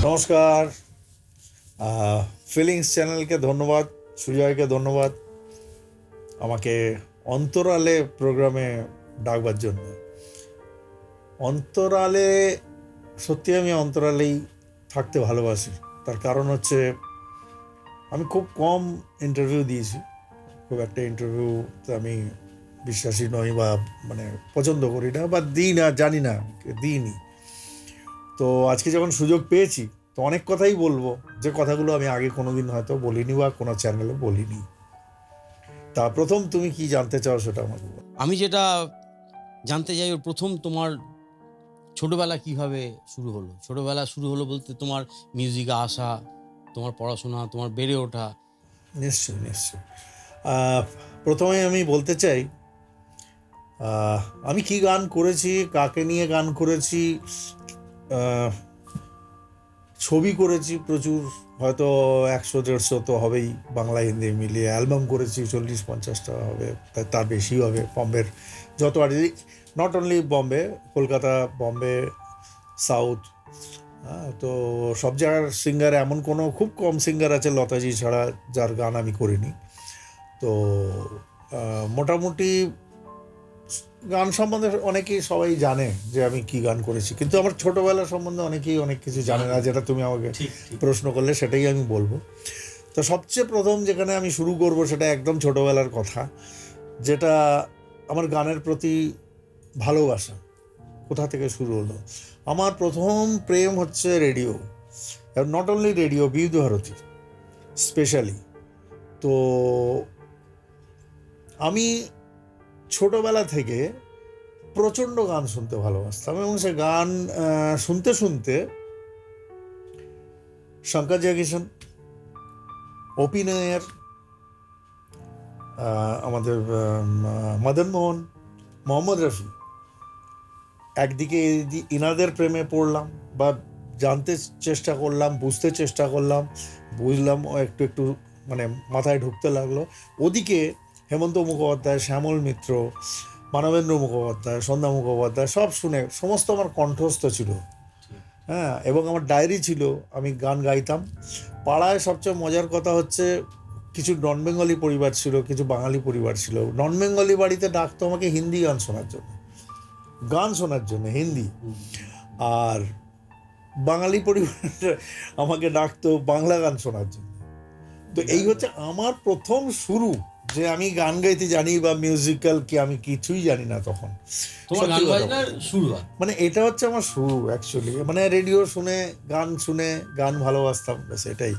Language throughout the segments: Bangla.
নমস্কার। ফিলিংস চ্যানেলকে ধন্যবাদ, সুজয়কে ধন্যবাদ আমাকে অন্তরালে প্রোগ্রামে ডাকবার জন্য। অন্তরালে সত্যি আমি অন্তরালেই থাকতে ভালোবাসি। তার কারণ হচ্ছে আমি খুব কম ইন্টারভিউ দিয়েছি, খুব একটা ইন্টারভিউতে আমি বিশ্বাসী নই বা মানে পছন্দ করি না বা দিই না, জানি না, দিইনি। তো আজকে যখন সুযোগ পেয়েছি তো অনেক কথাই বলবো, যে কথাগুলো আমি আগে কোনোদিন হয়তো বলিনি বা কোনো চ্যানেলে বলিনি। তা প্রথম তুমি কি জানতে চাও সেটা আমাকে বলো। আমি যেটা জানতে চাই, ওর প্রথম তোমার ছোটবেলা কিভাবে শুরু হলো? ছোটবেলা শুরু হলো বলতে তোমার মিউজিকে আসা, তোমার পড়াশোনা, তোমার বেড়ে ওঠা। নিশ্চয়ই নিশ্চয়ই। প্রথমে আমি বলতে চাই আমি কি গান করেছি, কাকে নিয়ে গান করেছি। আহ, ছবি করেছি প্রচুর, হয়তো 100-150 তো হবেই, বাংলা হিন্দি মিলিয়ে। অ্যালবাম করেছি 40-50টা হবে, তার বেশি হবে। বম্বের যত are not only Bombay, Kolkata, Bombay, south, তো সব জায়গার সিঙ্গার, এমন কোনো খুব কম সিঙ্গার আছে লতাজি ছাড়া যার গান আমি করিনি। তো মোটামুটি গান সম্বন্ধে অনেকেই সবাই জানে যে আমি কি গান করেছি, কিন্তু আমার ছোটোবেলা সম্বন্ধে অনেকেই অনেক কিছু জানে না, যেটা তুমি আমাকে প্রশ্ন করলে সেটাই আমি বলবো। তো সবচেয়ে প্রথম যেখানে আমি শুরু করব সেটা একদম ছোটোবেলার কথা, যেটা আমার গানের প্রতি ভালোবাসা কোথা থেকে শুরু হলো। আমার প্রথম প্রেম হচ্ছে রেডিও, নট অনলি রেডিও, বিবিধ ভারতী স্পেশালি। তো আমি ছোটোবেলা থেকে প্রচণ্ড গান শুনতে ভালোবাসতাম, এবং সে গান শুনতে শুনতে শঙ্কর জয়কিশন, ওপি নায়ার, আমাদের মদন মোহন, মোহাম্মদ রফি, একদিকে ইনাদের প্রেমে পড়লাম বা জানতে চেষ্টা করলাম, বুঝতে চেষ্টা করলাম, বুঝলাম একটু একটু মানে মাথায় ঢুকতে লাগলো। ওদিকে হেমন্ত মুখোপাধ্যায়, শ্যামল মিত্র, মানবেন্দ্র মুখোপাধ্যায়, সন্ধ্যা মুখোপাধ্যায় সব শুনে সমস্ত আমার কণ্ঠস্থ ছিল। হ্যাঁ, এবং আমার ডায়েরি ছিল, আমি গান গাইতাম। পাড়ায় সবচেয়ে মজার কথা হচ্ছে কিছু নন বেঙ্গলি পরিবার ছিল, কিছু বাঙালি পরিবার ছিল। নন বেঙ্গলি বাড়িতে ডাকতো আমাকে হিন্দি গান শোনার জন্য হিন্দি, আর বাঙালি পরিবার আমাকে ডাকতো বাংলা গান শোনার জন্য। তো এই হচ্ছে আমার প্রথম শুরু, যে আমি গান গাইতে জানি বা মিউজিক্যাল কি, আমি কিছুই জানি না তখন। মানে এটা হচ্ছে আমার শুরু অ্যাকচুয়ালি, মানে রেডিও শুনে, গান শুনে, গান ভালোবাসতাম, ব্যাস এটাই।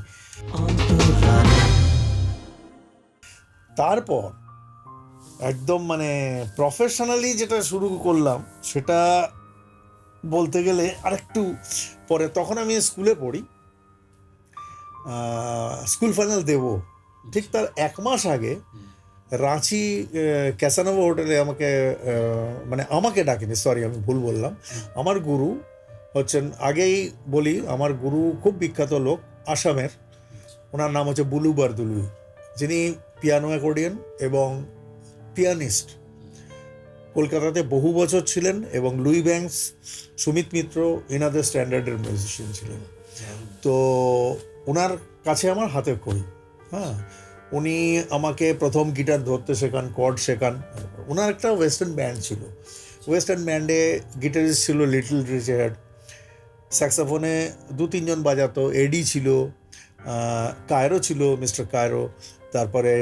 তারপর একদম মানে প্রফেশনালি যেটা শুরু করলাম সেটা বলতে গেলে আরেকটু পরে। তখন আমি স্কুলে পড়ি, স্কুল ফাইনাল দেব, ঠিক তার 1 মাস আগে রাঁচি ক্যাসানোভা হোটেলে আমাকে ডাকেনি, সরি আমি ভুল বললাম। আমার গুরু হচ্ছেন, আগেই বলি, আমার গুরু খুব বিখ্যাত লোক আসামের, ওনার নাম হচ্ছে বুলু বারদুলুই, যিনি পিয়ানো অ্যাকর্ডিয়ন এবং পিয়ানিস্ট, কলকাতাতে বহু বছর ছিলেন, এবং লুই ব্যাংকস, সুমিত মিত্র, এনাদের স্ট্যান্ডার্ডের মিউজিশিয়ান ছিলেন। তো ওনার কাছে আমার হাতে খড়ি। হ্যাঁ, উনি আমাকে প্রথম গিটার ধরতে শেখান, কর্ড শেখান। ওনার একটা ওয়েস্টার্ন ব্যান্ড ছিল, ওয়েস্টার্ন ব্যান্ডে গিটারিস্ট ছিল লিটল রিচার্ড, স্যাক্সোফোনে 2-3 জন বাজাতো, এডি ছিল, কায়রো ছিল, মিস্টার কায়রো, তারপরে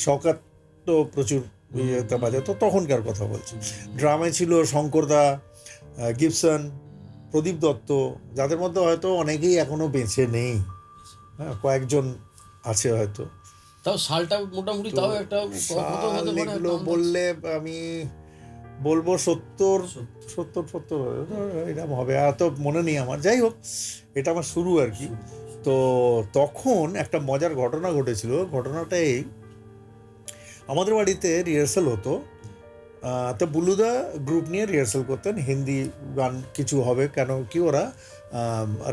শওকত তো প্রচুর বাজাতো, তখনকার কথা বলছি। ড্রামে ছিল শঙ্করদা, গিবসন, প্রদীপ দত্ত, যাদের মধ্যে হয়তো অনেকেই এখনো বেঁচে নেই। হ্যাঁ, কয়েকজন আছে হয়তো। তাও সালটা মোটামুটি, তাও একটা এগুলো বললে আমি বলবো 70 এরকম হবে, এত মনে নেই আমার। যাই হোক, এটা আমার শুরু আর কি। তো তখন একটা মজার ঘটনা ঘটেছিল। ঘটনাটা এই, আমাদের বাড়িতে রিহার্সাল হতো, তো বুলুদা গ্রুপ নিয়ে রিহার্সাল করতেন, হিন্দি গান কিছু হবে, কেন কি ওরা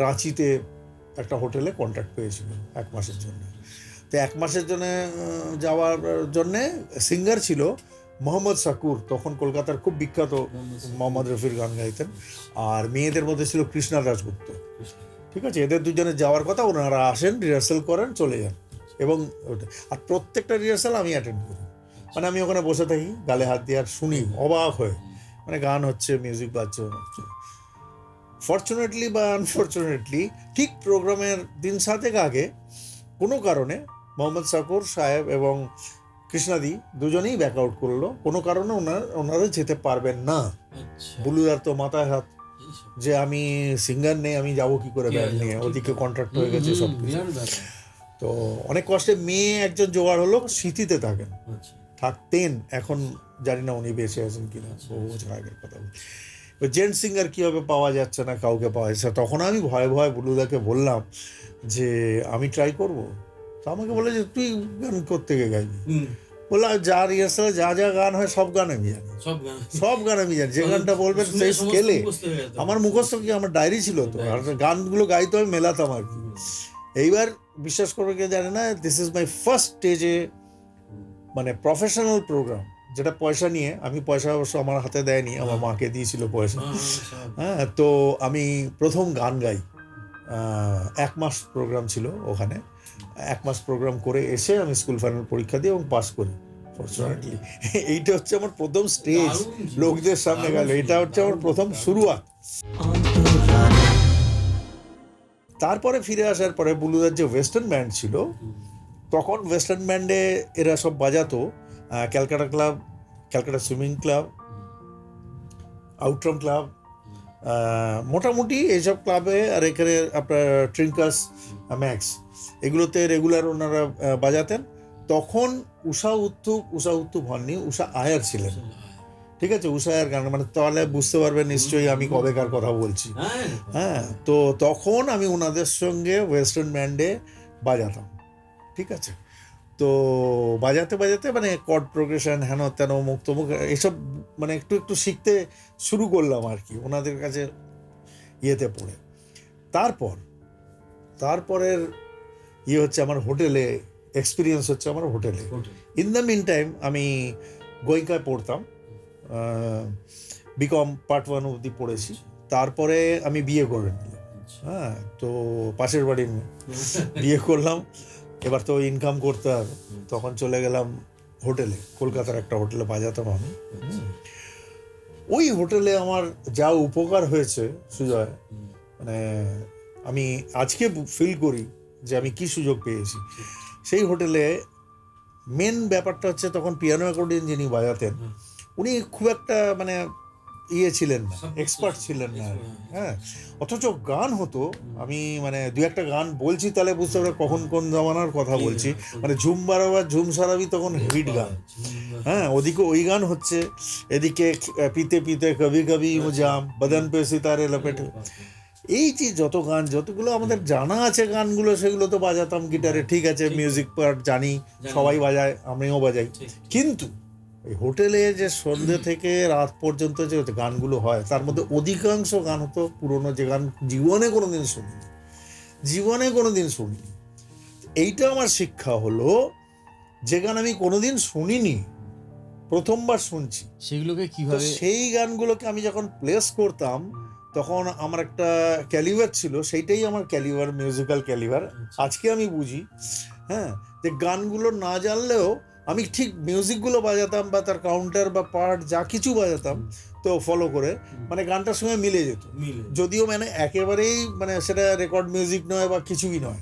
রাঁচিতে একটা হোটেলে কন্ট্রাক্ট পেয়েছিল 1 মাসের জন্য। তো তো 1 মাসের জন্য যাওয়ার জন্যে সিঙ্গার ছিল মোহাম্মদ শাকুর, তখন কলকাতার খুব বিখ্যাত মোহাম্মদ রফির গান গাইতেন, আর মেয়েদের মধ্যে ছিল কৃষ্ণা দাশগুপ্ত। ঠিক আছে, এদের দুজনে যাওয়ার কথা, ওনারা আসেন, রিহার্সাল করেন, চলে যান। এবং আর প্রত্যেকটা রিহার্সাল আমি অ্যাটেন্ড করি, মানে আমি ওখানে বসে থাকি, গালে হাত দিয়ে আর শুনি অবাক হয়ে, মানে গান হচ্ছে, মিউজিক বাজছে। ফর্চুনেটলি বা আনফর্চুনেটলি ঠিক প্রোগ্রামের দিন 7 আগে কোনো কারণে মোহাম্মদ শাকুর সাহেব এবং কৃষ্ণাদি দুজনেই ব্যাক আউট করলো, কোনো কারণে ওনারা যেতে পারবেন না। বুলুদার তো মাথায় হাত যে আমি সিঙ্গার নেই, আমি যাবো কি করে ব্যান্ড নিয়ে, ওদিকে কন্ট্রাক্ট হয়ে গেছে সব কিছু। তো অনেক কষ্টে মেয়ে একজন জোগাড় হলো, স্মৃতিতে থাকতেন, এখন জানি না উনি বেঁচে আছেন কিনা, বহু বছর আগের কথা। জেন্টস সিঙ্গার কীভাবে পাওয়া যাচ্ছে না, কাউকে পাওয়া যাচ্ছে। তখন আমি ভয়ে ভয়ে বুলুদাকে বললাম যে আমি ট্রাই করব। তো আমাকে বলে যে তুই গান করতে গিয়ে গাইবি। বললাম যা রিহার্সালে যা যা গান হয় সব গান আমি জানি, সব গান আমি জানি, যে গানটা বলবেন সেই স্কেলে। আমার মুখস্থ কি, আমার ডায়েরি ছিল তো, আর গানগুলো গাইতে হয়, মেলাতাম আর কি। এইবার বিশ্বাস করবে কে জানে না, দিস ইজ মাই ফার্স্ট স্টেজে মানে প্রফেশনাল প্রোগ্রাম, যেটা পয়সা নিয়ে, আমি পয়সা অবশ্য আমার হাতে দেয়নি, আমার মাকে দিয়েছিল পয়সা। হ্যাঁ, তো আমি প্রথম গান গাই। 1 মাস প্রোগ্রাম ছিল ওখানে, 1 মাস প্রোগ্রাম করে এসে আমি স্কুল ফাইনাল পরীক্ষা দিই এবং পাস করি ফর্চুনেটলি। এইটা হচ্ছে আমার প্রথম স্টেজ, লোকদের সামনে গেল, এটা হচ্ছে আমার প্রথম শুরুয়াত। তারপরে ফিরে আসার পরে বুলুদার যে ওয়েস্টার্ন ব্যান্ড ছিল, তখন ওয়েস্টার্ন ব্যান্ডে এরা সব বাজাতো Calcutta club, Calcutta swimming club, Outram club, মোটামুটি এইসব ক্লাবে, আর এখানে আপনার ট্রিঙ্কাস, ম্যাক্স, এগুলোতে রেগুলার ওনারা বাজাতেন। তখন উষা উত্তুপ হননি, উষা আয়ার ছিলেন। ঠিক আছে, উষা আয়ার গান, মানে তাহলে বুঝতে পারবেন নিশ্চয়ই আমি কবেকার কথা বলছি। হ্যাঁ, তো তখন আমি ওনাদের সঙ্গে ওয়েস্টার্ন ব্যান্ডে বাজাতাম। ঠিক আছে, তো বাজাতে বাজাতে মানে কর্ড প্রোগ্রেশন, হেন তেন, মুক্তমুখ, এসব মানে একটু একটু শিখতে শুরু করলাম আর কি, ওনাদের কাছে ইয়েতে পড়ে। তারপরের ইয়ে হচ্ছে আমার হোটেলে এক্সপিরিয়েন্স, হচ্ছে আমার হোটেলে। ইন দ্য মিন টাইম আমি গোয়েঙ্কায় পড়তাম, বিকম পার্ট 1 অবধি পড়েছি। তারপরে আমি বিয়ে করে নিলাম। হ্যাঁ, তো পাশের বাড়ির বিয়ে করলাম, এবার তো ইনকাম করতে হবে, তখন চলে গেলাম হোটেলে, কলকাতার একটা হোটেলে বাজাতাম আমি। ওই হোটেলে আমার যা উপকার হয়েছে সুজয়, মানে আমি আজকে ফিল করি যে আমি কি সুযোগ পেয়েছি। সেই হোটেলে মেন ব্যাপারটা হচ্ছে, তখন পিয়ানো অ্যাকর্ডিয়ন যিনি বাজাতেন, উনি খুব একটা মানে ইয়ে ছিলেন না, এক্সপার্ট ছিলেন না। হ্যাঁ, অথচ গান হতো, আমি মানে 2-1টা গান বলছি তাহলে বুঝতে পারবে কখন কোন জমানার কথা বলছি। মানে ঝুম বারাবার ঝুম সারাবি তখন হিট গান। হ্যাঁ, ওদিকে ওই গান হচ্ছে, এদিকে পিতে পিতে কবি কবি জাম, বদন পে সিতারে লপেটে, এই যে যত গান, যতগুলো আমাদের জানা আছে গানগুলো, সেগুলো তো বাজাতাম গিটারে। ঠিক আছে, মিউজিক পার্ট জানি, সবাই বাজায়, আমিও বাজাই। কিন্তু এই হোটেলে যে সন্ধ্যে থেকে রাত পর্যন্ত যে গানগুলো হয়, তার মধ্যে অধিকাংশ গান হতো পুরোনো, যে গান জীবনে কোনোদিন শুনিনি। এইটা আমার শিক্ষা হলো, যে গান আমি কোনোদিন শুনিনি, প্রথমবার শুনছি, সেগুলোকে কিভাবে, সেই গানগুলোকে আমি যখন প্লেস করতাম, তখন আমার একটা ক্যালিভার ছিল, সেইটাই আমার ক্যালিভার, মিউজিক্যাল ক্যালিভার। আজকে আমি বুঝি, হ্যাঁ, যে গানগুলো না জানলেও আমি ঠিক মিউজিকগুলো বাজাতাম, বা তার কাউন্টার বা পার্ট যা কিছু বাজাতাম, তো ফলো করে মানে গানটার সঙ্গে মিলে যেত। যদিও মানে একেবারেই মানে সেটা রেকর্ড মিউজিক নয় বা কিছুই নয়,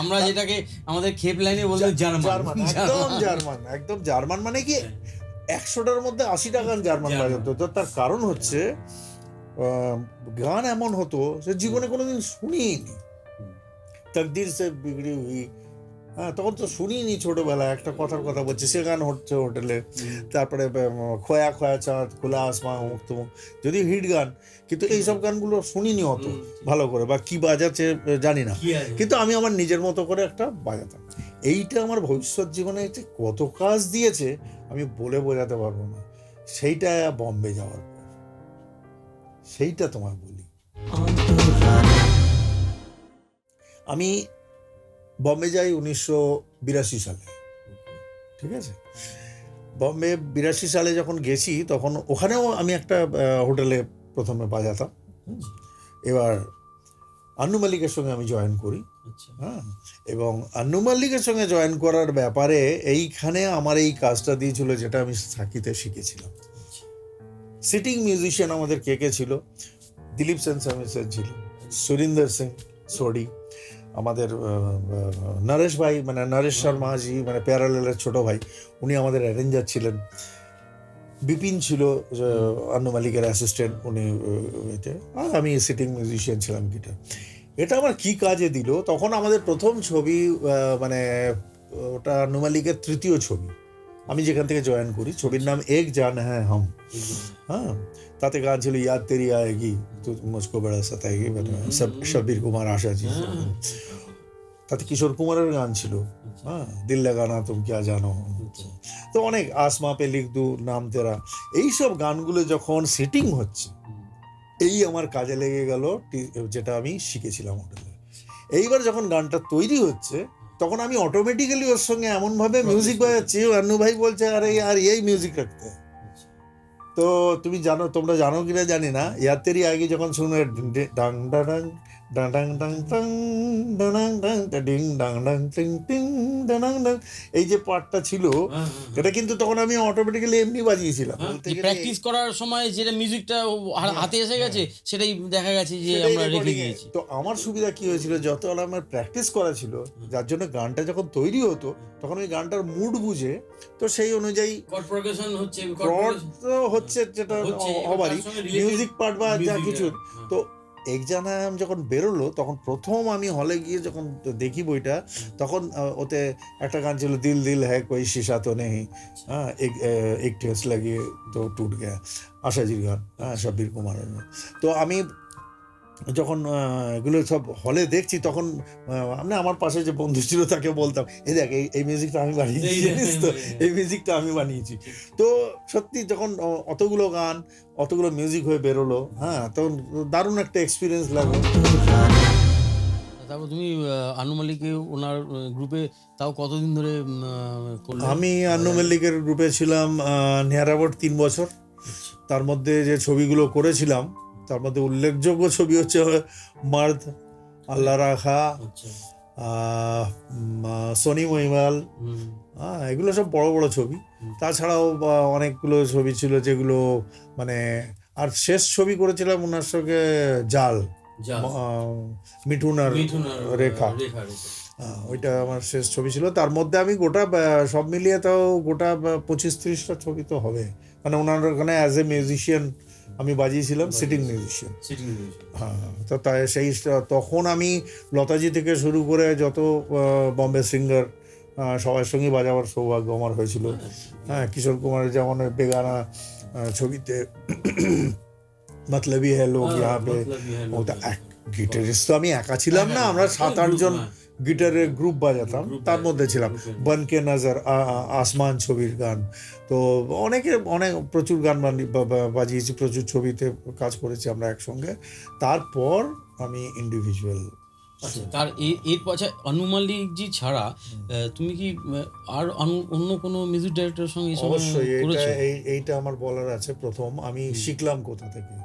আমরা যেটাকে আমাদের খেপ লাইনে বলতে একদম জার্মান, মানে কি 100টার মধ্যে 80টা গান জার্মান বাজাতো। তো তার কারণ হচ্ছে গান এমন হতো সে জীবনে কোনোদিন শুনিনি। তকদির সে বিগড়ি হুই, হ্যাঁ, তখন তো শুনিনি ছোটবেলায়। একটা কথার কথা বলছি, সে গান হচ্ছে হোটেলে। তারপরে খোয়া খোয়া চাঁদ, খোলা আসমান, মুক্তমুখ, যদি হিট গান, কিন্তু এইসব গানগুলো শুনিনি অত ভালো করে, বা কি বাজাচ্ছে জানি না, কিন্তু আমি আমার নিজের মতো করে একটা বাজাতাম। এইটা আমার ভবিষ্যৎ জীবনে কত কাজ দিয়েছে আমি বলে বোঝাতে পারবো না। সেইটা বম্বে যাওয়ার পর, সেইটা তোমায় বলি, আমি বম্বে যাই 1982 সালে, ঠিক আছে। বম্বে 82 সালে যখন গেছি তখন ওখানেও আমি একটা হোটেলে প্রথমে বাজাতাম। এবার আন্নু মালিকের সঙ্গে আমি জয়েন করি, হ্যাঁ। এবং আন্নু মালিকের সঙ্গে জয়েন করার ব্যাপারে এইখানে আমার এই কাজটা দিয়েছিল যেটা আমি সাকিতে শিখেছিলাম। সিটিং মিউজিশিয়ান আমাদের কে কে ছিল? দিলীপ সেন স্যার ছিল, সুরিন্দর সিং সোডি, আমাদের নরেশ ভাই, মানে নরেশ শর্মাজি, মানে প্যারালেলের ছোট ভাই, উনি আমাদের অ্যারেঞ্জার ছিলেন। বিপিন ছিল আন্নু মালিকের অ্যাসিস্ট্যান্ট, উনি আর আমি সিটিং মিউজিশিয়ান ছিলাম গিটার। এটা আমার কি কাজে দিল, তখন আমাদের প্রথম ছবি, মানে ওটা আন্নু মালিকের তৃতীয় ছবি, আমি যেখান থেকে জয়েন করি, ছবির নাম এক জান হ্যাঁ হাম, হ্যাঁ। তাতে গান ছিল ইয়াদ তেরি আয়েগি, তু মুঝকো বড়া সতায়েগি, শব্বির কুমার আশাজি, তাতে কিশোর কুমারের গান ছিল, হ্যাঁ, দিল লাগানা তুম ক্যা জানো, তো অনেক আসমা পে লিখ দু নাম তেরা, এইসব গানগুলো যখন সেটিং হচ্ছে, এই আমার কাজে লেগে গেল, যেটা আমি শিখেছিলাম হোটেলে। এইবার যখন গানটা তৈরি হচ্ছে তখন আমি অটোমেটিক্যালি ওর সঙ্গে এমনভাবে মিউজিক বাজাচ্ছি, আন্নু ভাই বলছে আরে আর এই মিউজিক রাখতে। তো তুমি জানো, তোমরা জানো কিনা জানি না, ইয়াতেরি আগে যখন শুনে ডাং ডাং ডাং ডাং ডাং ডাং ডাং ডাং ডিং ডাং ডাং টিং টিং ডাং ডাং, এই যে পার্টটা ছিল, এটা কিন্তু তখন আমি অটোমেটিক্যালি এমনি বাজিয়েছিলাম। প্র্যাকটিস করার সময় যেটা মিউজিকটা হাতে এসে গেছে সেটাই দেখা গেছে যে আমরা রেখে দিয়েছি। তো আমার সুবিধা কি হয়েছিল, যত আমার প্র্যাকটিস করা ছিল, যার জন্য গানটা যখন তৈরি হতো তখন ওই গানটার মুড বুঝে, তো সেই অনুযায়ী কর্ড প্রোগ্রেশন হচ্ছে, কর্ড তো হচ্ছে, যেটা হবারই, মিউজিক পার্ট বা যা কিছু। তো এক জানাম যখন বেরোলো তখন প্রথম আমি হলে গিয়ে যখন দেখি বইটা, তখন ওতে একটা গান ছিল দিল দিল হ্যায় কোই শিশা তো নেই, হ্যাঁ, এক ঠেস লাগিয়ে তো টুট গয়া, আশাজির গান, হ্যাঁ, শব্বির কুমারের। তো আমি যখন এগুলো সব হলে দেখছি তখন আমি আমার পাশে যে বন্ধু ছিল তাকে বলতাম, এই দেখ এই মিউজিকটা আমি বানিয়েছি, জানিস তো, এই মিউজিকটা আমি বানিয়েছি। তো সত্যি যখন অতগুলো গান, অতগুলো মিউজিক হয়ে বেরোলো, হ্যাঁ, তখন দারুণ একটা এক্সপিরিয়েন্স লাগলো। তারপর তুমি আন্নু মালিকে ওনার গ্রুপে তাও কতদিন ধরে করলে? আমি আন্নু মালিকের গ্রুপে ছিলাম নিয়ার অ্যাবাউট 3 বছর। তার মধ্যে যে ছবিগুলো করেছিলাম তার মধ্যে উল্লেখযোগ্য ছবি হচ্ছে মার্দ, আল্লাহ রাখা, সোনি মহিমাল, হ্যাঁ, এগুলো সব বড় বড় ছবি। তাছাড়াও অনেকগুলো ছবি ছিল যেগুলো মানে, আর শেষ ছবি করেছিলাম ওনার সঙ্গে জাল, মিঠুন আর রেখা, ওইটা আমার শেষ ছবি ছিল। তার মধ্যে আমি গোটা সব মিলিয়ে তাও গোটা 25-30টা ছবি তো হবে, মানে ওনার ওখানে অ্যাজ এ মিউজিশিয়ান আমি বাজিয়েছিলাম, সিটিং মিউজিশিয়ান। হ্যাঁ, তো তাই সেই তখন আমি লতাজি থেকে শুরু করে যত বম্বে সিঙ্গার সবার সঙ্গে বাজাবার সৌভাগ্য আমার হয়েছিল। হ্যাঁ, কিশোর কুমারের যেমন বেগানা ছবিতে মতলবি হ্যাঁ লোক ইহা পে, ওটা গিটারিস্ট তো আমি একা ছিলাম না, আমরা 7-8 জন গিটারের গ্রুপ বাজাতাম, তার মধ্যে ছিলাম বনকে নজর, আসমান ছবির গান। তো অনেক প্রচুর গান বাজিয়েছি, প্রচুর ছবিতে কাজ করেছি আমরা একসঙ্গে। তারপর আমি ইন্ডিভিজুয়াল। তার এর পাশে আন্নু মালিক জি ছাড়া তুমি কি আর অন্য কোনো মিউজিক ডাইরেক্টরের সঙ্গে? অবশ্যই এইটা আমার বলার আছে। প্রথম আমি শিখলাম কোথা থেকে,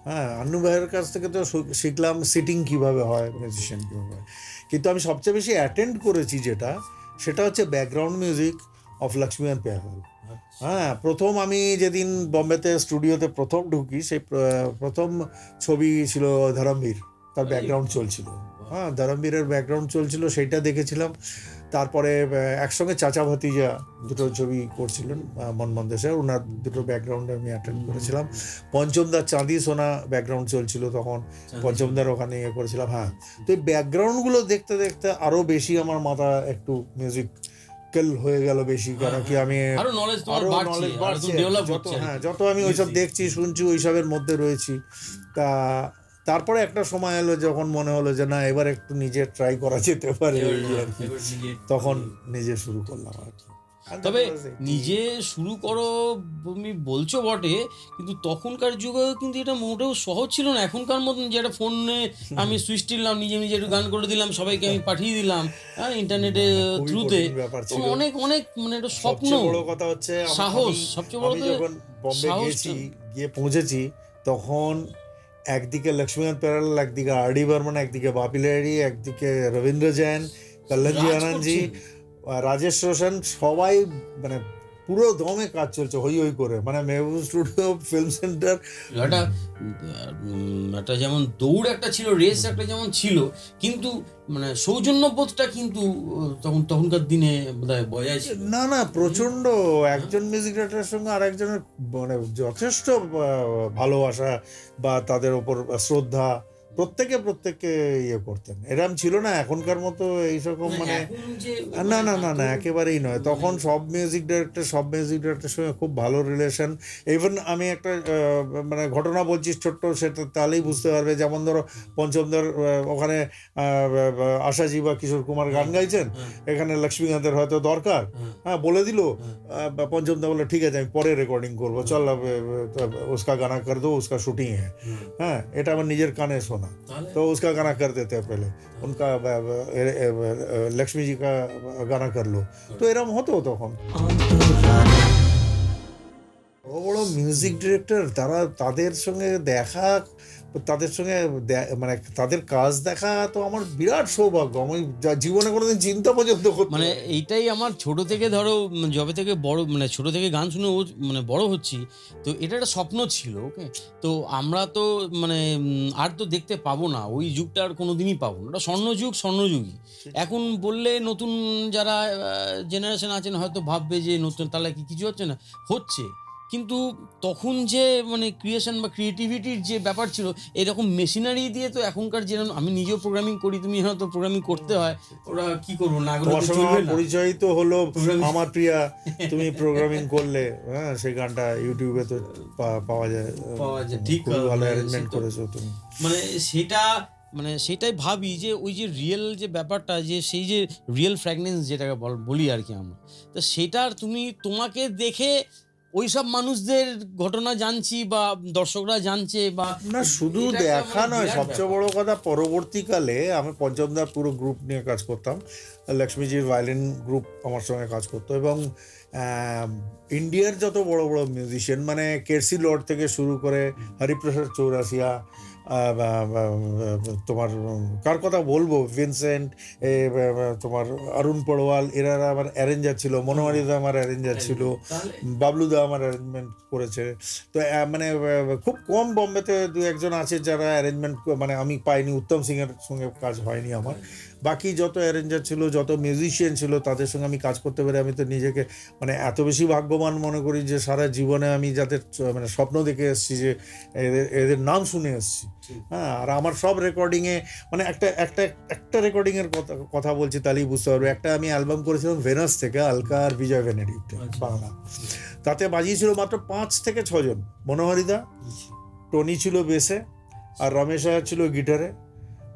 হ্যাঁ, আন্নু ভাইয়ের কাছ থেকে তো শিখলাম সিটিং কিভাবে হয়, মিউজিশিয়ান কীভাবে হয়। কিন্তু আমি সবচেয়ে বেশি অ্যাটেন্ড করেছি সেটা হচ্ছে ব্যাকগ্রাউন্ড মিউজিক অফ লক্ষ্মীকান্ত বেহরাল। হ্যাঁ, প্রথম আমি যেদিন বম্বেতে স্টুডিওতে প্রথম ঢুকি, সেই প্রথম ছবি ছিল ধরমবীর, তার ব্যাকগ্রাউন্ড চলছিল, হ্যাঁ, ধরমবীরের ব্যাকগ্রাউন্ড চলছিল, সেইটা দেখেছিলাম। তারপরে একসঙ্গে চাচা ভাতিজা দুটো ছবি করছিলেন মনমোহন দেশাই, ওনার দুটো ব্যাকগ্রাউন্ডে আমি অ্যাটেন্ড করেছিলাম। পঞ্চমদার চাঁদি সোনা ব্যাকগ্রাউন্ড চলছিল তখন, পঞ্চমদার ওখানে ইয়ে করেছিলাম। হ্যাঁ, তো এই ব্যাকগ্রাউন্ডগুলো দেখতে দেখতে আরও বেশি আমার মাথা একটু মিউজিক হয়ে গেল বেশি, কারণ কি আমি আরো নলেজ বাড়ছে, যত আমি ওইসব দেখছি শুনছি ওইসবের মধ্যে রয়েছি। তারপরে একটা সময় এলো যখন মনে হলো যে না, এবার একটু নিজে ট্রাই করা যেতে পারে, তখন নিজে শুরু করলাম আর কি। তবে 100% নিজে শুরু করো তুমি বলছো বটে, কিন্তু তখনকার যুগে কিন্তু এটা মোটেও সহজ ছিল না এখনকার মতন, যে একটা ফোনে আমি সুইচ টিপলাম, নিজে নিজে একটু গান করে দিলাম, সবাইকে আমি পাঠিয়ে দিলাম, হ্যাঁ, ইন্টারনেটের না, খুবই থ্রুতে। কঠিন ব্যাপার তো ছিল। অনেক অনেক মানে একটা স্বপ্ন, সবচেয়ে বড় কথা হচ্ছে সাহস, আমি সবচেয়ে বড় আমি তো যখন বম্বে সাহসটা। গেছি, গিয়ে পৌঁছেছি, তখন একদিকে লক্ষ্মীকান্ত প্যারালাল, একদিকে আর ডি বর্মন, একদিকে বাপি লাহিড়ী, একদিকে রবীন্দ্র জৈন, কল্যাণজি রাজ আনন্দজি, করছেন। রাজেশ রোশন, সবাই মানে পুরো দমে কাজ চলছে হই হই করে, মানে মেহবুব স্টুডিও, ফিল্ম সেন্টার। একটা একটা যেমন দৌড় একটা ছিল, রেস একটা যেমন ছিল, কিন্তু মানে সৌজন্যবোধটা কিন্তু তখনকার দিনে বোধহয় বজায় ছিল। না না, প্রচন্ড, একজন মিউজিক ডাইরেক্টরের সঙ্গে আরেকজনের মানে যথেষ্ট ভালোবাসা বা তাদের ওপর শ্রদ্ধা, প্রত্যেককে ইয়ে করতেন। এরম ছিল না এখনকার মতো এইরকম মানে, এখন যে না না না না, একেবারেই নয়। তখন সব মিউজিক ডাইরেক্টরের সঙ্গে খুব ভালো রিলেশন। ইভেন আমি একটা মানে ঘটনা বলছি ছোট্ট, সেটা তাহলেই বুঝতে পারবে। যেমন ধরো পঞ্চমদার ওখানে আশাজি বা কিশোর কুমার গান গাইছেন, এখানে লক্ষ্মীকান্তের হয়তো দরকার, হ্যাঁ, বলে দিল, পঞ্চমদা বললো ঠিক আছে আমি পরে রেকর্ডিং করবো, চল উসকা গানা কর দো, উসকা শুটিং হ্যাঁ। হ্যাঁ, এটা আমার নিজের কানে শোনা। तो उसका गाना कर देते हैं पहले, उनका लक्ष्मी जी का गाना कर लो। तो এরম হতো তখন। বড় বড় মিউজিক ডিরেক্টর, তারা তাদের সঙ্গে দেখা, তাদের সঙ্গে মানে তাদের কাজ দেখা তো আমার বিরাট সৌভাগ্য। আমি জীবনে কোনোদিন চিন্তা পর্যন্ত করতে মানে পারিনি। এইটাই আমার ছোট থেকে ধরো, যবে থেকে বড় মানে ছোট থেকে গান শুনে মানে বড় হচ্ছি, তো এটা একটা স্বপ্ন ছিল। ওকে, তো আমরা তো মানে আর তো দেখতে পাবো না, ওই যুগটা আর কোনোদিনই পাবো না। ওটা স্বর্ণযুগ, স্বর্ণযুগই। এখন বললে নতুন যারা জেনারেশন আছেন হয়তো ভাববে যে নতুন, তাহলে কি কিছু হচ্ছে না, হচ্ছে। কিন্তু তখন যে মানে ক্রিয়েশন বা ক্রিয়েটিভিটির যে ব্যাপার ছিল, এরকম মেশিনারি দিয়ে তো এখনকার যে, আমি নিজেও প্রোগ্রামিং করি, তুমি হয়তো প্রোগ্রামিং করতে হয়, ওরা কি করবো না, তোমার সঙ্গে আমার পরিচয় তো হলো Programming. আমার প্রিয়া, তুমি প্রোগ্রামিং করলে, হ্যাঁ, সেই গানটা ইউটিউবে তো পাওয়া যায়। পাওয়া যায়, ঠিক খুবই ভালো মানে অ্যারেঞ্জমেন্ট সে তো- করেছো তুমি। মানে সেটা, মানে সেটাই ভাবি যে ওই যে রিয়েল যে ব্যাপারটা, যে সেই যে রিয়েল ফ্র্যাগনেন্স যেটাকে বলি আর কি আমরা, তো সেটার তোমাকে দেখে ওইসব মানুষদের ঘটনা জানছি বা দর্শকরা জানছে, বা না, শুধু এটা একটা দেখা মানে নয়, বিরাট সবচেয়ে ব্যাপার। বড় কথা পরবর্তীকালে আমি পঞ্চমদার পুরো গ্রুপ নিয়ে কাজ করতাম। লক্ষ্মীজির ভায়োলিন গ্রুপ আমার সঙ্গে কাজ করতো, এবং ইন্ডিয়ার যত বড় বড় মিউজিশিয়ান, মানে কেরসি লর্ড থেকে শুরু করে হরিপ্রসাদ চৌরাসিয়া, তোমার কার কথা বলবো, ভিনসেন্ট, তোমার অরুণ পড়ওয়াল, এরা আমার অ্যারেঞ্জার ছিল, মনোহারিদা আমার অ্যারেঞ্জার ছিল, তাহলে বাবলুদা আমার অ্যারেঞ্জমেন্ট করেছে। তো মানে খুব কম বম্বেতে দু একজন আছে যারা অ্যারেঞ্জমেন্ট, মানে আমি পাইনি, উত্তম সিংয়ের সঙ্গে কাজ হয়নি আমার। বাকি যত অ্যারেঞ্জার ছিল, যত মিউজিশিয়ান ছিল, তাদের সঙ্গে আমি কাজ করতে পেরে আমি তো নিজেকে মানে এত বেশি ভাগ্যবান মনে করি যে সারা জীবনে আমি যাদের মানে স্বপ্ন দেখে এসেছি, যে এদের নাম শুনে এসেছি, হ্যাঁ। আর আমার সব রেকর্ডিংয়ে মানে একটা রেকর্ডিংয়ের কথা বলছি, তাহলেই বুঝতে পারবে। একটা আমি অ্যালবাম করেছিলাম ভেনাস থেকে, আলকা আর বিজয় বেনেডিক্ট, বাংলা। তাতে বাজিয়েছিল মাত্র 5 থেকে 6 জন। মনোহরিদা, টনি ছিল বেসে, আর রমেশ আয়ার ছিল গিটারে,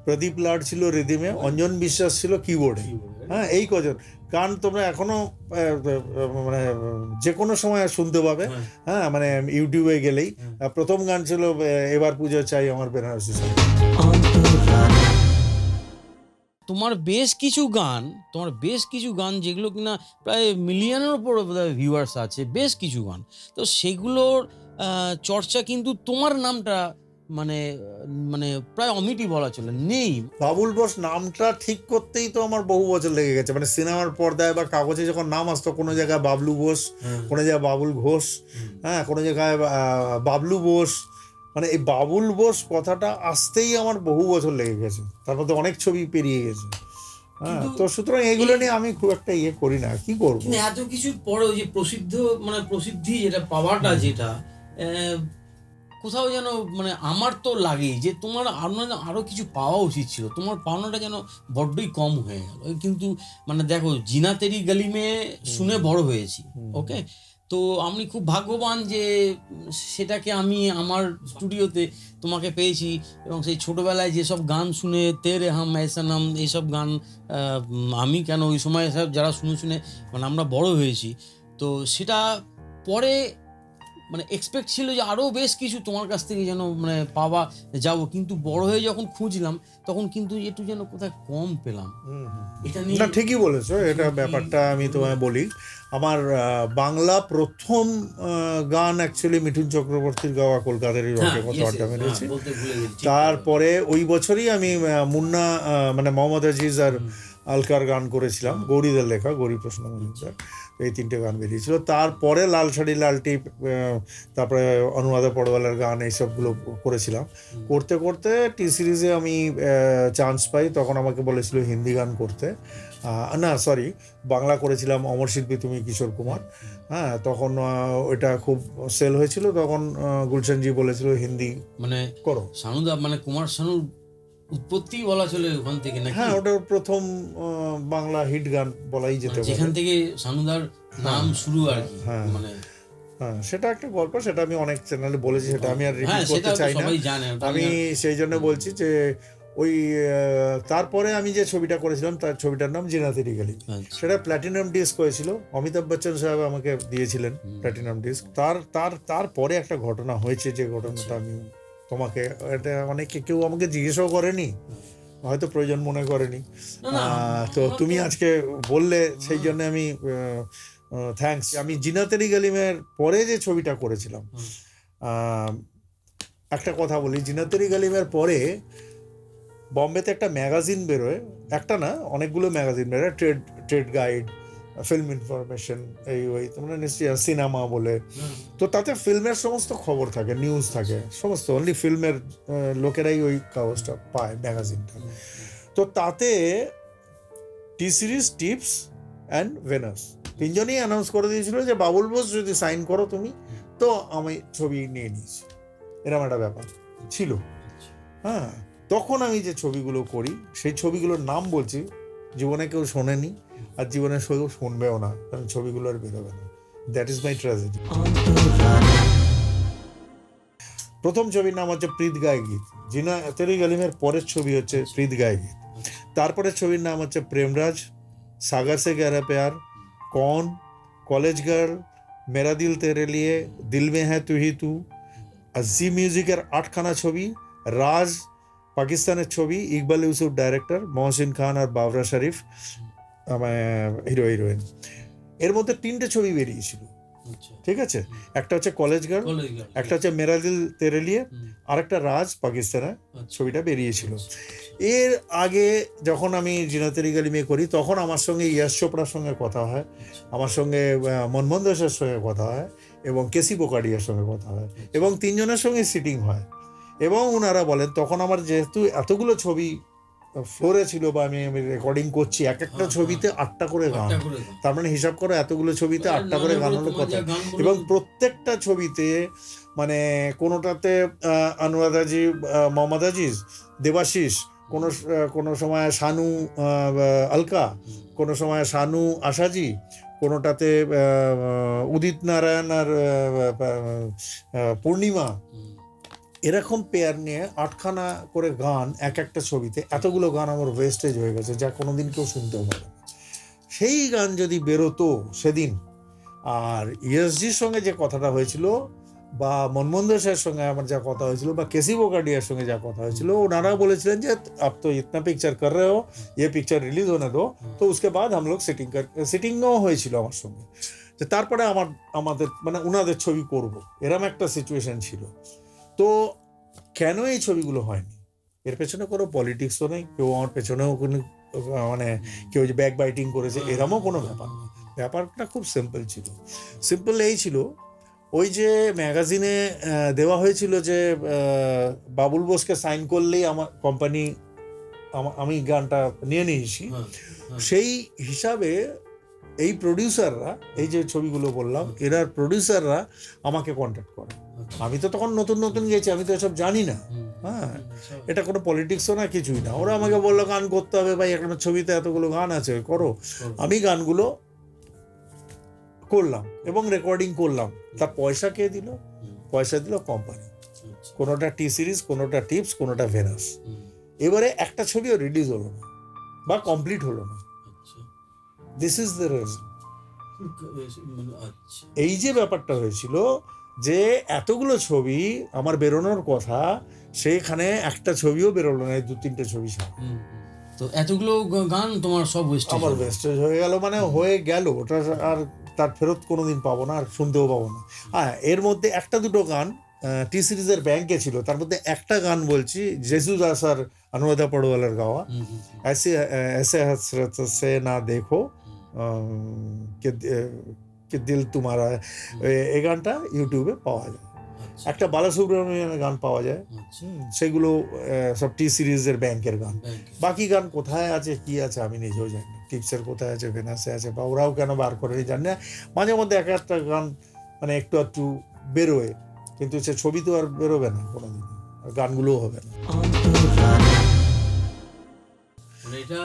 প্রদীপ লাড ছিল রিদিমে, অঞ্জন বিশ্বাস ছিল কিবোর্ডে, হ্যাঁ। এই কজন গান তোমরা এখনো মানে যে কোনো সময় শুনতে পাবে, হ্যাঁ, মানে ইউটিউবে গেলেই। প্রথম গান ছিল এবার পুজো চাই আমার বেনারসি শাড়ি। তোমার বেশ কিছু গান যেগুলো কিনা প্রায় মিলিয়নের উপর ভিউয়ার্স আছে, বেশ কিছু গান, তো সেগুলোর চর্চা কিন্তু তোমার নামটা মানে মানে প্রায় অমিটই বলা চলে, নেই। বাবুল বোস নামটা ঠিক করতেই তো আমার বহু বছর লেগে গেছে। মানে সিনেমার পর্দায় বা কাগজে যখন নাম আসতো, কোনো জায়গায় বাবলু বোস, কোনো জায়গায় বাবুল ঘোষ, হ্যাঁ, কোনো জায়গায় বাবলু বোস, মানে এই বাবুল বোস কথাটা আসতেই আমার বহু বছর লেগে গেছে। তারপর তো অনেক ছবি পেরিয়ে গেছে, হ্যাঁ। তো সুতরাং এগুলো নিয়ে আমি খুব একটা ইয়ে করি না, কি করবো। কিন্তু এত কিছুর পরেও যে প্রসিদ্ধি যেটা পাওয়াটা, যেটা কোথাও যেন মানে আমার তো লাগেই যে তোমার আরো কিছু পাওয়া উচিত ছিল, তোমার পাওনাটা যেন বড্ডই কম হয়ে গেল। কিন্তু মানে দেখো, জিনা তেরি গলি মে শুনে বড় হয়েছি, ওকে, তো আমি খুব ভাগ্যবান যে সেটাকে আমি আমার স্টুডিওতে তোমাকে পেয়েছি, এবং সেই ছোটবেলায় যেসব গান শুনে তেরে হাম ऐसा নাম এইসব গান আমি কেন ওই সময় সব যারা শুনে শুনে মানে আমরা বড় হয়েছি, তো সেটা পরে মানে এক্সপেক্ট ছিল যে আরও বেশ কিছু তোমার কাছ থেকে যেন মানে পাওয়া যাব, কিন্তু বড় হয়ে যখন খুঁজলাম তখন কিন্তু একটু যেন কোথায় কম পেলাম। এটা নিয়ে না, ঠিকই বলেছো, এটা ব্যাপারটা আমি তোমায় বলি। আমার বাংলা প্রথম গান অ্যাকচুয়ালি মিঠুন চক্রবর্তীর গাওয়া কলকাতার রকে কত আড্ডা মেরেছি। বলতে ভুলে গেছি। তারপরে ওই বছরই আমি মুন্না মানে মোহাম্মদ আজিজ আর আলকার গান করেছিলাম, গৌরীদের লেখা, গৌরী প্রশ্ন মজুমদার, এই তিনটে গান বেরিয়েছিল। তারপরে লাল শাড়ি লাল টিপ, তারপরে অনুরাধা পড়ওয়ালার গান, এইসবগুলো করেছিলাম। করতে করতে টি সিরিজে আমি চান্স পাই, তখন আমাকে বলেছিল হিন্দি গান করতে। না সরি, বাংলা করেছিলাম অমর শিল্পী তুমি কিশোর কুমার। হ্যাঁ, তখন ওইটা খুব সেল হয়েছিল, তখন গুলশানজি বলেছিল হিন্দি মানে করো। শানুদা মানে কুমার শানুর উৎপত্তি বলা চলে ওখান থেকে নাকি? হ্যাঁ, ওটা প্রথম বাংলা হিট গান বলাই যেতে পারে, যেখান থেকে শানুদার নাম শুরু আর কি। হ্যাঁ। মানে হ্যাঁ, সেটা একটা গল্প, সেটা আমি অনেক চ্যানেলে বলেছি, সেটা আমি আর হ্যাঁ, রিপিট সেটা করতে তো চাই না। সবাই জানে, ওটা আমি সেই জন্য বলছি যে ওই তারপরে আমি যে ছবিটা করেছিলাম তার ছবিটার নাম জিনা তেরি গলি। আচ্ছা। সেটা প্ল্যাটিনাম ডিস্ক হয়েছিল, অমিতাভ বচ্চন সাহেব আমাকে দিয়েছিলেন প্ল্যাটিনাম ডিস্ক। তারপরে একটা ঘটনা হয়েছে, যে ঘটনাটা আমি তোমাকে, এটা অনেকে কেউ আমাকে জিজ্ঞেসও করেনি, হয়তো প্রয়োজন মনে করেনি। তো তুমি আজকে বললে সেই জন্য আমি থ্যাঙ্কস। আমি জিনা তেরি গলিমের পরে যে ছবিটা করেছিলাম, একটা কথা বলি, জিনা তেরি গলিমের পরে বম্বেতে একটা ম্যাগাজিন বেরোয়, একটা না অনেকগুলো ম্যাগাজিন বেরোয়, ট্রেড গাইড, ফিল্ম ইনফরমেশন, এই ওই তোমরা নিশ্চয়ই সিনেমা বলে। তো তাতে ফিল্মের সমস্ত খবর থাকে, নিউজ থাকে, সমস্ত অনলি ফিল্মের লোকেরাই ওই কাগজটা পায়, ম্যাগাজিনটা। তো তাতে টি সিরিজ, টিপস অ্যান্ড ভেনাস তিনজনই অ্যানাউন্স করে দিয়েছিল যে বাবুল বোস যদি সাইন করো তুমি, তো আমি ছবি নিয়ে নিয়েছি, এরকম একটা ব্যাপার ছিল। হ্যাঁ, তখন আমি যে ছবিগুলো করি সেই ছবিগুলোর নাম বলছি, জীবনে কেউ শোনেনি আর জীবনে কেউ শুনবেও না, কারণ ছবিগুলো আর বেরোবে না। That is my tragedy. প্রথম ছবির নাম হচ্ছে প্রীত গায়ে গীত, জিনা তেরি গলিমের পরের ছবি হচ্ছে প্রীত গায়ে গীত। তারপরের ছবির নাম হচ্ছে প্রেমরাজ, সাগর সে গহরা প্যার, কন, কলেজ গার্ল, মেরা দিল তেরে লিয়ে, দিল মে হ্যায় তু হি তু। আর জি মিউজিকের 8খানা ছবি, রাজ পাকিস্তানের ছবি, ইকবাল ইউসুফ ডাইরেক্টর, মহসিন খান আর বাবরা শরীফ হিরো হিরোইন। এর মধ্যে 3টে ছবি বেরিয়েছিল, ঠিক আছে? একটা হচ্ছে কলেজ গার্ল, একটা হচ্ছে মেরা দিল তেরে লিয়ে, আর একটা রাজ পাকিস্তানের ছবিটা বেরিয়েছিল। এর আগে যখন আমি জিনা তেরি গলিমে করি, তখন আমার সঙ্গে ইয়াশ চোপড়ার সঙ্গে কথা হয়, আমার সঙ্গে মনমোহন দাসের সঙ্গে কথা হয়, এবং কেসি পোকাডিয়ার সঙ্গে কথা হয়, এবং 3জনের সঙ্গে সিটিং হয়। এবং ওনারা বলেন, তখন আমার যেহেতু এতগুলো ছবি ফ্লোরে ছিল বা আমি রেকর্ডিং করছি, এক একটা ছবিতে 8টা করে গান, তার মানে হিসাব করো এতগুলো ছবিতে 8টা করে গান হলো কথা। এবং প্রত্যেকটা ছবিতে মানে কোনোটাতে অনুরাধাজি, মোহাম্মদ আজিজ, দেবাশিস, কোনো সময় শানু আলকা, কোনো সময় শানু আশাজি, কোনোটাতে উদিত নারায়ণ আর পূর্ণিমা, এরকম পেয়ার নিয়ে 8খানা করে গান এক একটা ছবিতে। এতগুলো গান আমার ওয়েস্টেজ হয়ে গেছে, যা কোনোদিন কেউ শুনতেও পারে না। সেই গান যদি বেরোতো সেদিন, আর ইএসজির সঙ্গে যে কথাটা হয়েছিল, বা মনমোহন দাসের সঙ্গে আমার যা কথা হয়েছিল, বা কেসি পোকাডিয়ার সঙ্গে যা কথা হয়েছিল, ওনারা বলেছিলেন যে আপ তো ইতনা পিকচার কর রে হো, ये পিকচার রিলিজ होने दो, তো उसके बाद हम लोग সিটিংও হয়েছিল আমার সঙ্গে, যে তারপরে আমাদের মানে ওনাদের ছবি করব, এরম একটা সিচুয়েশন ছিল। তো কেন এই ছবিগুলো হয়নি, এর পেছনে কোনো পলিটিক্সও নেই, কেউ আমার পেছনেও কোনো মানে কেউ যে ব্যাক বাইটিং করেছে এরমও কোনো ব্যাপার না। ব্যাপারটা খুব সিম্পল ছিল। সিম্পল এই ছিল, ওই যে ম্যাগাজিনে দেওয়া হয়েছিল যে বাবুল বোসকে সাইন করলেই আমার কোম্পানি, আমি গানটা নিয়ে নিয়েছি, সেই হিসাবে এই প্রডিউসাররা, এই যে ছবিগুলো বললাম, এরার প্রডিউসাররা আমাকে কন্ট্যাক্ট করে। আমি তো তখন নতুন নতুন গেছি, আমি তো এসব জানি না। হ্যাঁ, এটা কোনো পলিটিক্সও না, কিছুই না। ওরা আমাকে বললো গান করতে হবে ভাই, একটা ছবিতে এতগুলো গান আছে, করো। আমি গানগুলো করলাম এবং রেকর্ডিং করলাম। তার পয়সা কে দিল? হুম, পয়সা দিল কোম্পানি। আচ্ছা, কোনোটা টি সিরিজ, কোনোটা টিপস, কোনোটা ভেনাস। হুম, এবারে একটা ছবিও রিলিজ হলো না বা কমপ্লিট হলো না। আচ্ছা, দিস ইজ দ্য রিজন। মানে আচ্ছা, এই যে ব্যাপারটা হয়েছিল যে এতগুলো ছবি আমার বেরোনোর কথা, সেখানে একটা ছবিও বেরোলো না, এই 2-3টে ছবি ছাড়া। হুম, হুম। তো এতগুলো গান তোমার সব ওয়েস্টেজ আমার ওয়েস্টেজ হয়ে গেল, মানে হয়ে গেল ওটা, আর তার ফেরত কোনোদিন পাবো না, আর শুনতেও পাবো না। হ্যাঁ, এর মধ্যে একটা দুটো গান টি সিরিজের ব্যাংকে ছিল, তার মধ্যে একটা গান বলছি, জেসু দাস আর অনুরাধা পড়ওয়ালের গাওয়া, ऐसे ऐसे हसरत से ना देखो कि कि दिल तुम्हारा। এই গানটা ইউটিউবে পাওয়া যায়। একটা বালাসুব্রমণিয়ামের গান পাওয়া যায়। সেগুলো সব টি সিরিজের ব্যাংকের গান। বাকি গান কোথায় আছে কি আছে আমি নিজেও জানি না। টিপসের কোথায় আছে, ভেনাসে আছে, বা ওরাও কেন বার করে জানি না। মাঝে মধ্যে এক একটা গান মানে একটু একটু বেরোয়, কিন্তু সে ছবি তো আর বেরোবে না কোনোদিন, আর গানগুলোও হবে না। মানে এটা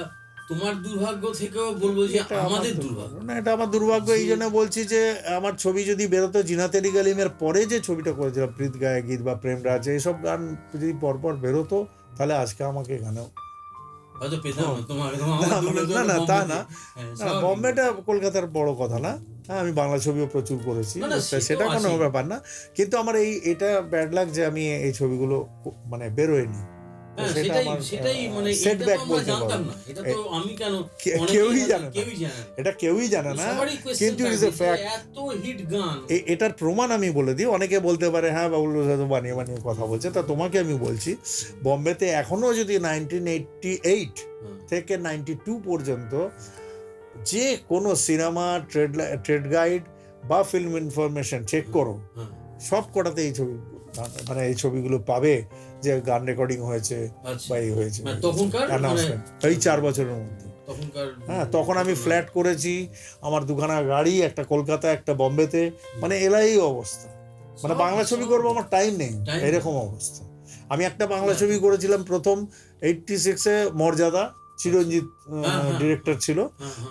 তোমার দুর্ভাগ্য থেকেও বলবো যে এটা আমাদের আমার দুর্ভাগ্য। না, এটা আমার দুর্ভাগ্য। এই জন্য বলছি যে আমার ছবি যদি বেরোতো, জিনা তেরি গালিমের পরে যে ছবিটা করেছিলাম, প্রীত গায়ে গীত বা প্রেম রাজ, এইসব গান যদি পরপর বেরোতো, তাহলে আজকে আমাকে এখানেও হয়তো পেতাম না তোমার না না তা না, বম্বেটা কলকাতার বড় কথা না। হ্যাঁ, আমি বাংলা ছবিও প্রচুর করেছি, সেটা কোনো ব্যাপার না। কিন্তু আমার এটা ব্যাড লাগ যে আমি এই ছবিগুলো মানে বেরোয়নি। সেটা আমার সেটব্যাক বলতে পারো। কেউই জানে না, এটা কেউই জানে না, কিন্তু ইজ এ ফ্যাক্ট। এটার প্রমাণ আমি বলে দিই। অনেকে বলতে পারে হ্যাঁ বাবুল তো বানিয়ে বানিয়ে কথা বলছে, তা তোমাকে আমি বলছি, বম্বেতে এখনো যদি 1988 থেকে 92 পর্যন্ত যে কোনো সিনেমা, ট্রেড গাইড বা ফিল্ম ইনফরমেশন চেক করো, সব কটাতে এই ছবি, মানে এই ছবিগুলো পাবে যে গান রেকর্ডিং হয়েছে বা এই হয়েছে অ্যানাউন্সমেন্ট এই 4 বছরের মধ্যে। হ্যাঁ, তখন আমি ফ্ল্যাট করেছি, আমার দুখানা গাড়ি, একটা কলকাতা, একটা বম্বেতে, মানে এলাই অবস্থা। মানে বাংলা ছবি করবো, আমার টাইম নেই, এরকম অবস্থা। আমি একটা বাংলা ছবি করেছিলাম প্রথম 86-এ, মর্যাদা, চিরঞ্জিত ডিরেক্টর ছিল,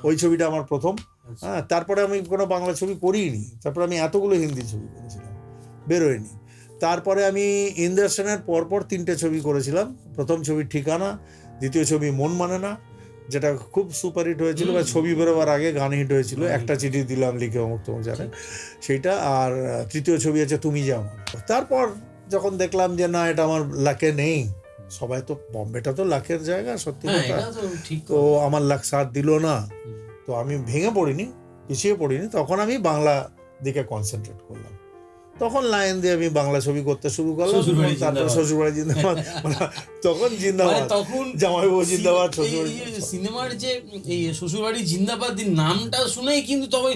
ওই ছবিটা আমার প্রথম। হ্যাঁ, তারপরে আমি কোনো বাংলা ছবি করিনি। তারপরে আমি এতগুলো হিন্দি ছবি করেছিলাম, বেরোয়নি। তারপরে আমি ইন্দ্র সেনের পরপর 3টে ছবি করেছিলাম। প্রথম ছবি ঠিকানা, দ্বিতীয় ছবি মন মানে না, যেটা খুব সুপারহিট হয়েছিল, বা ছবি বেরোবার আগে গান হিট হয়েছিল, একটা চিঠি দিলাম লিখে অমুক তমুক জানে, সেইটা। আর তৃতীয় ছবি আছে তুমি যাও। তারপর যখন দেখলাম যে না, এটা আমার লাকে নেই, সবাই তো, বম্বেটা তো লাখের জায়গা, সত্যি কথা, তো আমার লাক সাথ দিল না, তো আমি ভেঙে পড়িনি, পিছিয়ে পড়িনি। তখন আমি বাংলা দিকে কনসেন্ট্রেট করলাম। তখন লাইন দিয়ে আমি বাংলা ছবি করতে শুরু করলাম। তারপর শ্বশুরবাড়ি জিন্দাবাদ, তখন জিন্দাবাদ, জামাইবাবু জিন্দাবাদ, শ্বশুরবাড়ি। সিনেমার যে এই শ্বশুরবাড়ি জিন্দাবাদ নামটা শুনেই কিন্তু তবে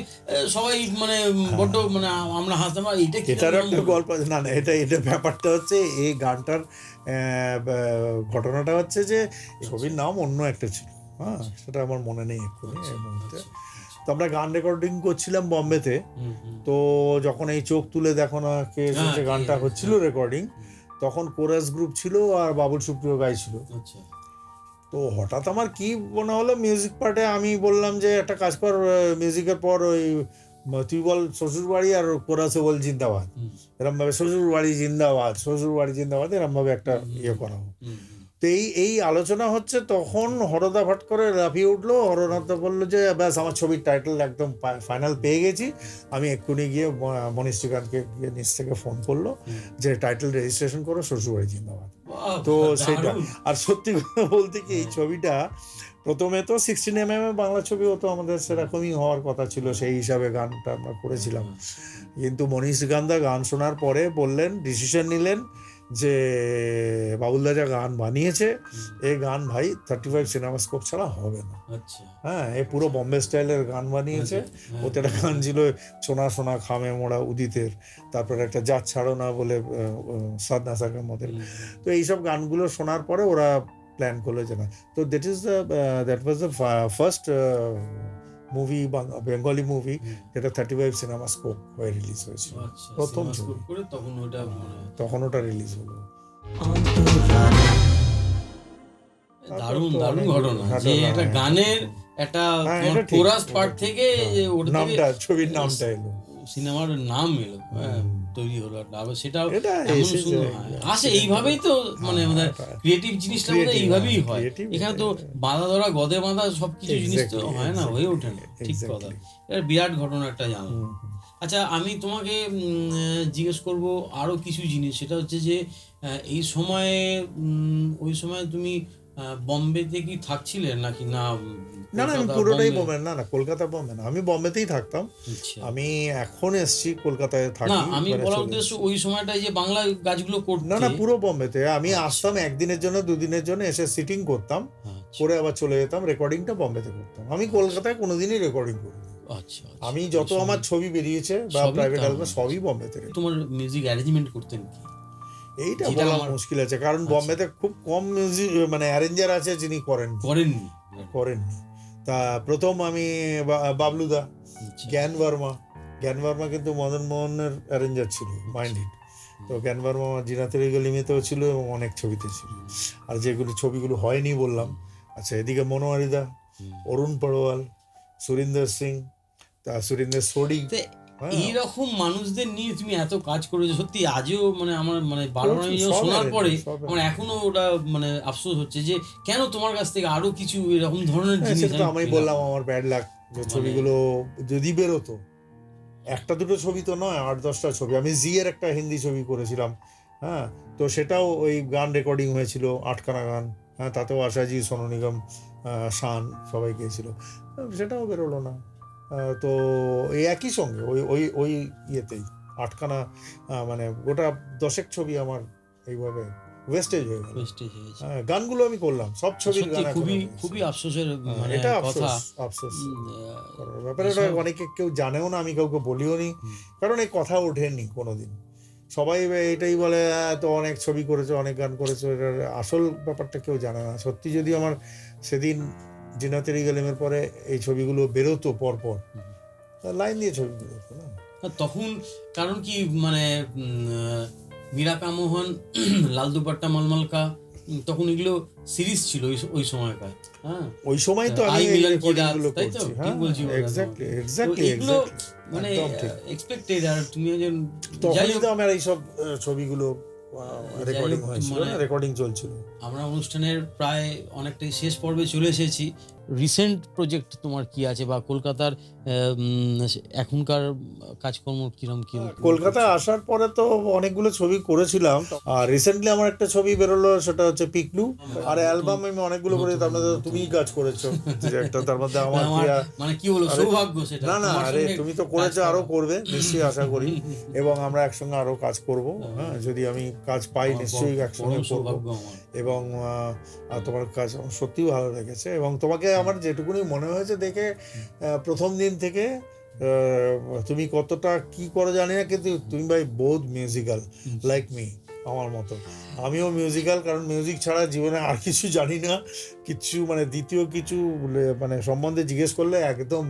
সবাই মানে বড্ড মানে আমরা হাসতাম, এটার একটা গল্প। না না, এটা ব্যাপারটা হচ্ছে, এই গানটার ঘটনাটা হচ্ছে যে ছবির নাম অন্য একটা ছিল। হ্যাঁ, সেটা আমার মনে নেই এক্ষুনি এই মুহূর্তে। তো আমরা গান রেকর্ডিং করছিলাম বম্বেতে। তো যখন এই চোখ তুলে দেখো না কে, যে গানটা হচ্ছিল রেকর্ডিং, তখন কোরাস গ্রুপ ছিল আর বাবুল সুপ্রিয় গাইছিল। তো হঠাৎ আমার কি মনে হলো, মিউজিক পার্টে আমি বললাম যে একটা কাজ কর, মিউজিকের পর ওই তুই বল শ্বশুরবাড়ি, আর কোরাসে বল জিন্দাবাদ, এরম ভাবে শ্বশুরবাড়ি জিন্দাবাদ, শ্বশুরবাড়ি জিন্দাবাদ, এরম ভাবে একটা ইয়ে করা হোক। তো এই আলোচনা হচ্ছে, তখন হরদা ফট করে লাফিয়ে উঠলো। হরনাথদা বললো যে ব্যাস, আমার ছবির টাইটেল একদম ফাইনাল পেয়ে গেছি। আমি এক্ষুনি গিয়ে মনীষ শ্রীকান্তকে গিয়ে নিচ থেকে ফোন করলো যে টাইটেল রেজিস্ট্রেশন করো, শ্বশুরবাড়ি জিন্দাবাদ। তো সেটা, আর সত্যি কথা বলতে কি, এই ছবিটা প্রথমে তো 16mm বাংলা ছবি হতো, আমাদের সেরকমই হওয়ার কথা ছিল, সেই হিসাবে গানটা আমরা করেছিলাম। কিন্তু মনীষ শ্রীকান্তদা গান শোনার পরে বললেন, ডিসিশন নিলেন যে বাবুলদা যা গান বানিয়েছে, এই গান ভাই 35 সিনেমাস্কোপ ছাড়া হবে না। হ্যাঁ, এই পুরো বম্বে স্টাইলের গান বানিয়েছে। ওতে একটা গান ছিল সোনা সোনা খামে মোড়া উদিতের, তারপরে একটা জাত ছাড়ো না বলে সাদনা সাকার মধ্যে। তো এইসব গানগুলো শোনার পরে ওরা প্ল্যান করলো যে না। তো that was the first movie, Bengali movie, যেটা 35 সিনেমাস্কোপ হয়ে রিলিজ হয়েছিল, প্রথম ছবি। তখন ওটা রিলিজ হলো। দারুণ দারুণ ঘটনা যে একটা গানের একটা হ্যাঁ, এটা ঠিক, কোরাস এটা পার্ট ঠিক। থেকে হ্যাঁ, ওটা থেকে নামটা ছবির নামটা এলো। সিনেমার নাম এলো, হ্যাঁ, তৈরি হলো একটা। আবার সেটাও এটা এমন এসেছে, সুন্দর আসে, এইভাবেই তো মানে হ্যাঁ, আমাদের এটা ক্রিয়েটিভ জিনিসটা আমাদের creative, এইভাবেই হ্যাঁ, হয়। creative এখানে তো এটাই। বাঁধা ধরা গদে বাঁধা সবকিছু জিনিস তো Exactly, হয় না, হয়ে ওঠে না, ঠিক exactly. কথা। এটা বিরাট ঘটনা একটা জানলাম। হুম, আচ্ছা, আমি তোমাকে জিজ্ঞেস করব আরো কিছু জিনিস, সেটা হচ্ছে যে এই সময়ে ওই সময় তুমি বম্বেতে কি থাকছিলে নাকি না? না না, আমি কলকাতা, পুরোটাই বম্বে? বোম্বে, না না, কলকাতা বোম্বে না, আমি বোম্বেতেই থাকতাম। আচ্ছা। আমি এখন এসছি কলকাতায় না, থাকি, আমি এবারে বলার চলে উদ্দেশ্য এসেছি। ওই সময়টায় যে বাংলা গাছগুলো না করতে। না, পুরো বোম্বেতে আমি আচ্ছা। আসতাম একদিনের জন্য, দুদিনের জন্য এসে সিটিং করতাম, আচ্ছা, করে আবার চলে যেতাম, রেকর্ডিংটা বোম্বেতে করতাম। আমি কলকাতায় কোনোদিনই রেকর্ডিং করিনি। আচ্ছা, আচ্ছা। আমি যত এই আমার সময় ছবি বেরিয়েছে বা সবই প্রাইভেট তার অ্যালবাম মধ্যে সবই ছিল। বোম্বেতে রেকর্ড। তোমার মিউজিক অ্যারেঞ্জমেন্ট করতেন কি? এইটা যেটা বলা আমার- মুশকিল আছে, কারণ আচ্ছা। বোম্বেতে খুব কম মিউজিক মানে অ্যারেঞ্জার আছে যিনি করেননি? করেননি। তা প্রথম আমি বাবলুদা, আচ্ছা। জ্ঞান বর্মা কিন্তু মদন মোহনের অ্যারেঞ্জার ছিল, মাইন্ডেড। তো জ্ঞান বর্মা আমার জিনাতের গলিমেতেও ছিল এবং অনেক ছবিতে ছিল। আর যেগুলো ছবিগুলো হয়নি বললাম, আচ্ছা, এদিকে মনোয়ারিদা, অরুণ পড়োয়াল, সুরিন্দর সিং, সুরিন্দর সোডি। তো হ্যাঁ, এইরকম মানুষদের নিয়ে তুমি এত কাজ করেছো, সত্যি আজও মানে আমার মানে বারবার প্রচুর, আমি সব শোনার arrange, পরে সব আমার এখনো ওটা মানে আফসোস হচ্ছে যে কেন তোমার কাছ থেকে আরো কিছু এরকম ধরনের হ্যাঁ, জিনিস সেটা তো আমি পেলাম বললাম না। আমার ব্যাড লাক, যে মানে- ছবিগুলো যদি বেরোতো, একটা দুটো ছবি তো নয়, 8-10টা ছবি। আমি জি এর একটা হিন্দি ছবি করেছিলাম, হ্যাঁ, তো সেটাও ওই গান রেকর্ডিং হয়েছিল, 8খানা গান, হ্যাঁ, তাতেও আশাজি, সোনু নিগম, শান সবাই গিয়েছিল, সেটাও বেরোলো না। তো এই একই সঙ্গে ওই ওই ওই ইয়েতেই 8খানা, মানে গোটা 10 ছবি আমার এইভাবে ওয়েস্টেজ হয়ে গেল। Wastage হয়েছে। হ্যাঁ, গানগুলো আমি করলাম, সব ছবির সত্যি গান এখনো খুবই রয়েছে। খুবই আফসোসের মানে এটা কথা। আফসোস উম, করার ব্যাপারে। ওটা এসব- অনেকে কেউ জানেও না, আমি কাউকে বলিও নি, কারণ এই কথা ওঠেনি কোনোদিন। সবাই এটাই বলে, তো অনেক ছবি করেছো, অনেক গান করেছো, এটার আসল ব্যাপারটা কেউ জানে না। সত্যি যদি আমার সেদিন জিনাতেরি গেলেমের পরে এই ছবিগুলো বেরোতো পরপর, লাইন দিয়ে ছবি বেরোতো না। তখন কারণ কি মানে মীরা কামোহন, লাল দুপাট্টা মলমলকা, তখন এগুলো সিরিজ ছিল ওই সময়কার। হ্যাঁ, ওই সময় তো আমি আই এই মিলন কি রেকর্ডিং দাস, গুলো তাই তো? করছি। ঠিক হ্যাঁ, বলছি বোধহয়। এক্স্যাক্টলি তো এক্স্যাক্টলি এগুলো এক্স্যাক্টলি মানে একদম ঠিক। এক্সপেক্টেড। আর তুমি একজন যাই তখনই হোক, তো আমার এইসব ছবিগুলো রেকর্ডিং হোক, হয়েছিল, মানে- রেকর্ডিং চলছিল। আমরা অনুষ্ঠানের প্রায় অনেকটাই শেষ পর্বে চলে এসেছি। রিসেন্ট প্রজেক্ট তোমার কি আছে, বা কলকাতার এখনকার কাজকর্ম কিরম কি? কলকাতায় আসার পরে তো অনেকগুলো ছবি করেছিলাম, আর রিসেন্টলি আমার একটা ছবি বেরোলো, সেটা হচ্ছে পিকলু। আর অ্যালবাম আমি অনেকগুলো করেছি, তার মধ্যে তুমিই কাজ করেছো যে একটা, তার মধ্যে আমার আমার প্রিয়া। মানে কি বলবো, আরে, সৌভাগ্য সেটা। না না, তোমার আরে সঙ্গে তুমি তো কাজ করেছো, করা। আরো করবে নিশ্চয়ই আশা করি, এবং আমরা একসঙ্গে আরো কাজ করব। হ্যাঁ, যদি আমি কাজ পাই আমার নিশ্চয়ই পরম একসঙ্গে করবো। সৌভাগ্য আমার। এবং তোমার কাজ আমার সত্যিই ভালো লেগেছে, এবং তোমাকে আমার যেটুকুনি মনে হয়েছে দেখে, প্রথম দিন থেকে তুমি কতটা কি করো জানি না, কিন্তু তুমি ভাই বোধ মিউজিক্যাল লাইক মি, আমার মতো। আমিও মিউজিক্যাল, কারণ মিউজিক ছাড়া জীবনে আর কিছু জানি না, কিছু মানে দ্বিতীয় কিছু মানে সম্বন্ধে জিজ্ঞেস করলে একদম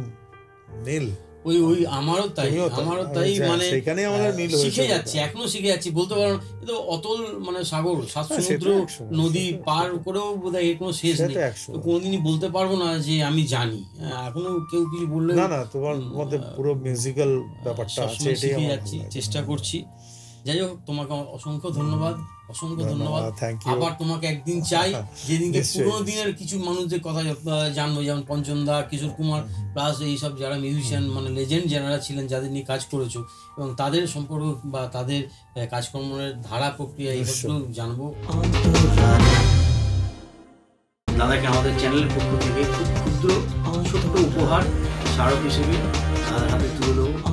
নীল। ওই ওই আমারও তাই, তুমিও তাই। আমারও তাই। আচ্ছা, মানে সেখানেই আমাদের মিল হয়েছে শিখে যাচ্ছি, বোধহয়। এখনো শিখে যাচ্ছি, বলতে পারো না। কিন্তু অতল মানে সাগর, সাত হ্যাঁ, সেটা সমুদ্র, একসময়, নদী সেটা- পার করেও বোধহয় এর কোনো শেষ নেই। সেটা একসময়। তো কোনোদিনই বলতে পারবো না যে আমি জানি। এখনো কেউ কিছু বললে না না, তোমার মধ্যে পুরো মিউজিক্যাল ব্যাপারটা আছে, সবসময় এটাই শিখে আমার যাচ্ছি, ভালো লাগে। চেষ্টা করছি। যাই হোক, তোমাকে অসংখ্য ধন্যবাদ, অসংখ্য ধন্যবাদ। Thank you. আবার তোমাকে একদিন চাই, যেদিনকে নিশ্চয়ই, পুরোনো দিনের কিছু মানুষদের কথা জানবো, যেমন পঞ্চম দা, কিশোর কুমার, প্লাস এইসব যারা মিউজিশিয়ান মানে লেজেন্ড যারা ছিলেন, যাদের নিয়ে কাজ করেছো, এবং তাদের সম্পর্ক বা তাদের কাজকর্মের ধারা প্রক্রিয়া এইসবগুলো জানবো। দাদাকে আমাদের চ্যানেলের পক্ষ থেকে খুব ক্ষুদ্র ছোট্ট উপহার স্মারক হিসেবে দাদার হাতে তুলে দেবো।